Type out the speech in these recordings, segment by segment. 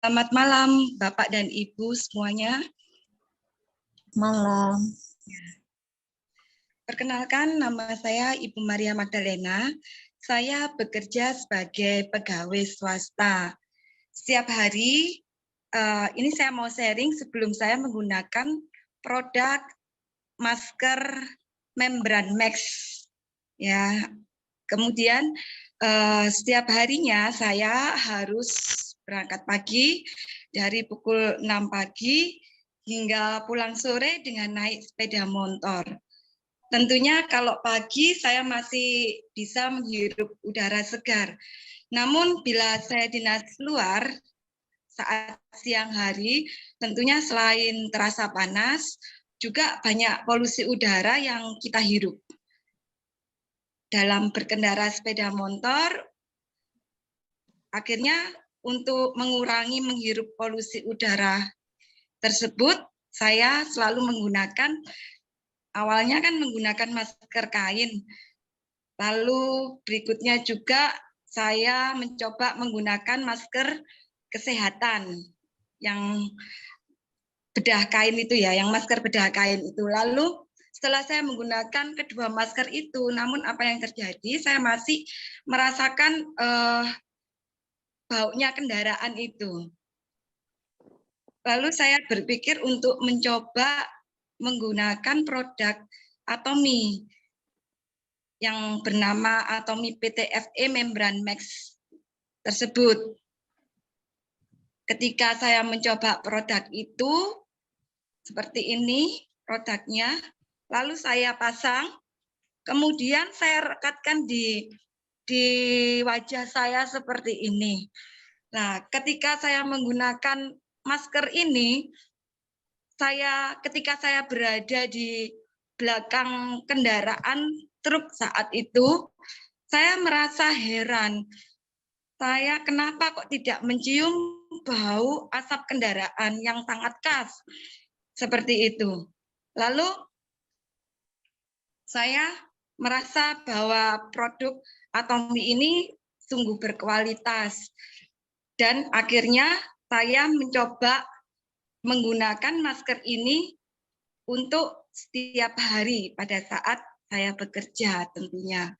Selamat malam, Bapak dan Ibu semuanya. Malam. Perkenalkan, nama saya Ibu Maria Magdalena. Saya bekerja sebagai pegawai swasta. Setiap hari, ini saya mau sharing sebelum saya menggunakan produk masker membran Max. Ya, kemudian setiap harinya saya harus berangkat pagi dari pukul 6 pagi hingga pulang sore dengan naik sepeda motor. Tentunya kalau pagi saya masih bisa menghirup udara segar. Namun bila saya dinas luar saat siang hari, tentunya selain terasa panas, juga banyak polusi udara yang kita hirup. Dalam berkendara sepeda motor, akhirnya untuk mengurangi menghirup polusi udara tersebut, saya selalu menggunakan, awalnya kan menggunakan masker kain. Lalu berikutnya juga saya mencoba menggunakan masker kesehatan yang bedah kain itu ya, yang masker bedah kain itu. Lalu setelah saya menggunakan kedua masker itu, namun apa yang terjadi, saya masih merasakan baunya kendaraan itu. Lalu saya berpikir untuk mencoba menggunakan produk Atomy yang bernama Atomy PTFE Membran Max tersebut. Ketika saya mencoba produk itu, seperti ini produknya, lalu saya pasang, kemudian saya rekatkan di wajah saya seperti ini. Nah, ketika saya menggunakan masker ini, ketika saya berada di belakang kendaraan truk saat itu, saya merasa heran. Saya kenapa kok tidak mencium bau asap kendaraan yang sangat khas seperti itu. Lalu saya merasa bahwa produk Atomy ini sungguh berkualitas. Dan akhirnya saya mencoba menggunakan masker ini untuk setiap hari pada saat saya bekerja tentunya.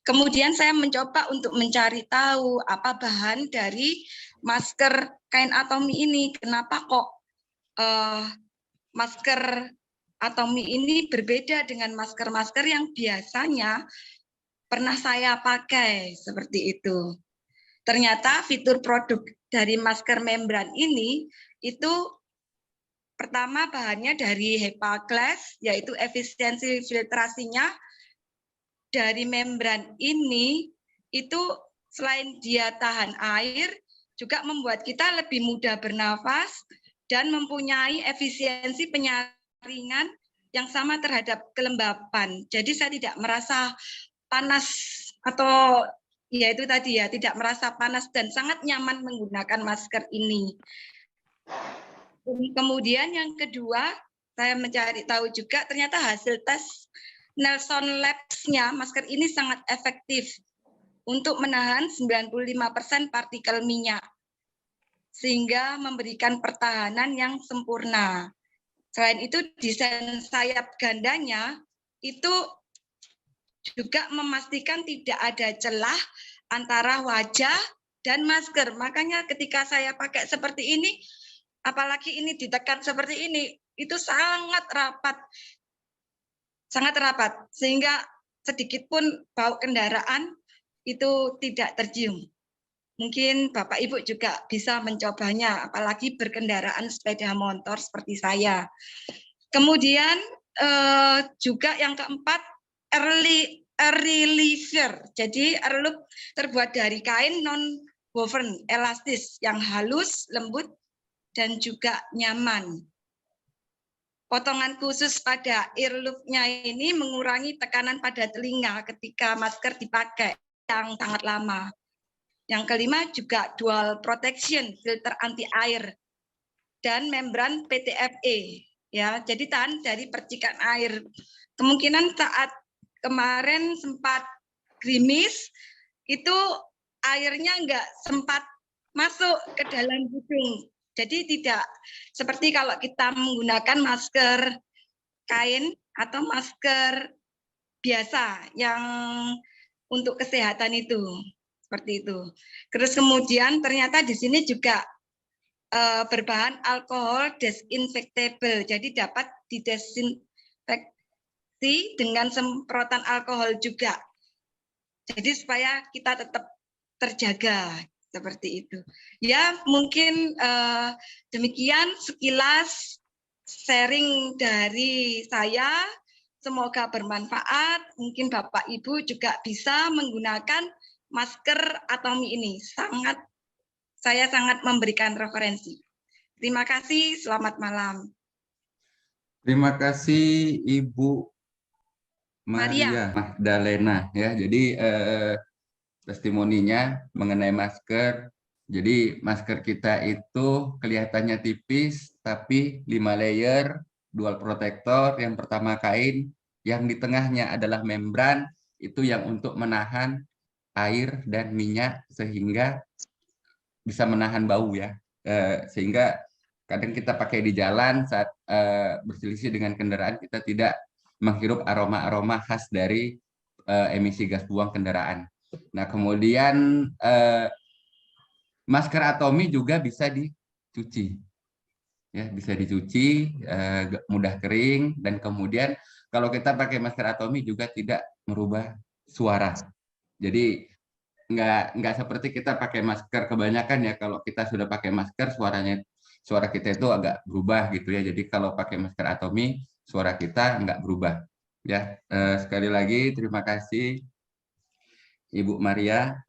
Kemudian saya mencoba untuk mencari tahu apa bahan dari masker kain Atomy ini. Kenapa kok masker Atomy ini berbeda dengan masker-masker yang biasanya pernah saya pakai seperti itu. Ternyata fitur produk dari masker membran ini itu pertama bahannya dari HEPA Glass, yaitu efisiensi filtrasinya dari membran ini itu selain dia tahan air, juga membuat kita lebih mudah bernafas dan mempunyai efisiensi penyaringan yang sama terhadap kelembapan. Jadi saya tidak merasa panas atau ya itu tadi ya, tidak merasa panas dan sangat nyaman menggunakan masker ini. Kemudian yang kedua, saya mencari tahu juga ternyata hasil tes Nelson Labs-nya masker ini sangat efektif untuk menahan 95% partikel minyak sehingga memberikan pertahanan yang sempurna. Selain itu desain sayap gandanya itu juga memastikan tidak ada celah antara wajah dan masker. Makanya ketika saya pakai seperti ini, apalagi ini ditekan seperti ini, itu sangat rapat, sehingga sedikit pun bau kendaraan itu tidak tercium. Mungkin Bapak Ibu juga bisa mencobanya, apalagi berkendaraan sepeda motor seperti saya. Kemudian juga yang keempat, early reliever. Jadi earloop terbuat dari kain non-woven, elastis, yang halus, lembut, dan juga nyaman. Potongan khusus pada earloop-nya ini mengurangi tekanan pada telinga ketika masker dipakai yang sangat lama. Yang kelima juga dual protection, filter anti air, dan membran PTFE. Ya, jadi tahan dari percikan air. Kemungkinan saat kemarin sempat gerimis, itu airnya nggak sempat masuk ke dalam hidung. Jadi tidak seperti kalau kita menggunakan masker kain atau masker biasa yang untuk kesehatan itu. Seperti itu. Terus kemudian ternyata di sini juga berbahan alkohol desinfectable. Jadi dapat didesinfeksi dengan semprotan alkohol juga. Jadi supaya kita tetap terjaga seperti itu. Ya, mungkin demikian sekilas sharing dari saya. Semoga bermanfaat. Mungkin Bapak Ibu juga bisa menggunakan masker Atomi ini. Saya sangat memberikan referensi. Terima kasih, selamat malam. Terima kasih Ibu Maria Magdalena ya. Jadi testimoninya mengenai masker. Jadi masker kita itu kelihatannya tipis tapi 5 layer, dual protector. Yang pertama kain, yang di tengahnya adalah membran, itu yang untuk menahan air dan minyak sehingga bisa menahan bau ya. Sehingga kadang kita pakai di jalan saat berselisih dengan kendaraan, kita tidak menghirup aroma-aroma khas dari emisi gas buang kendaraan. Nah, kemudian masker Atomi juga bisa dicuci. Ya, bisa dicuci, mudah kering, dan kemudian kalau kita pakai masker Atomi juga tidak merubah suara. Jadi nggak seperti kita pakai masker kebanyakan ya. Kalau kita sudah pakai masker, suara kita itu agak berubah gitu ya. Jadi kalau pakai masker Atomi, suara kita nggak berubah. Ya, sekali lagi terima kasih Ibu Maria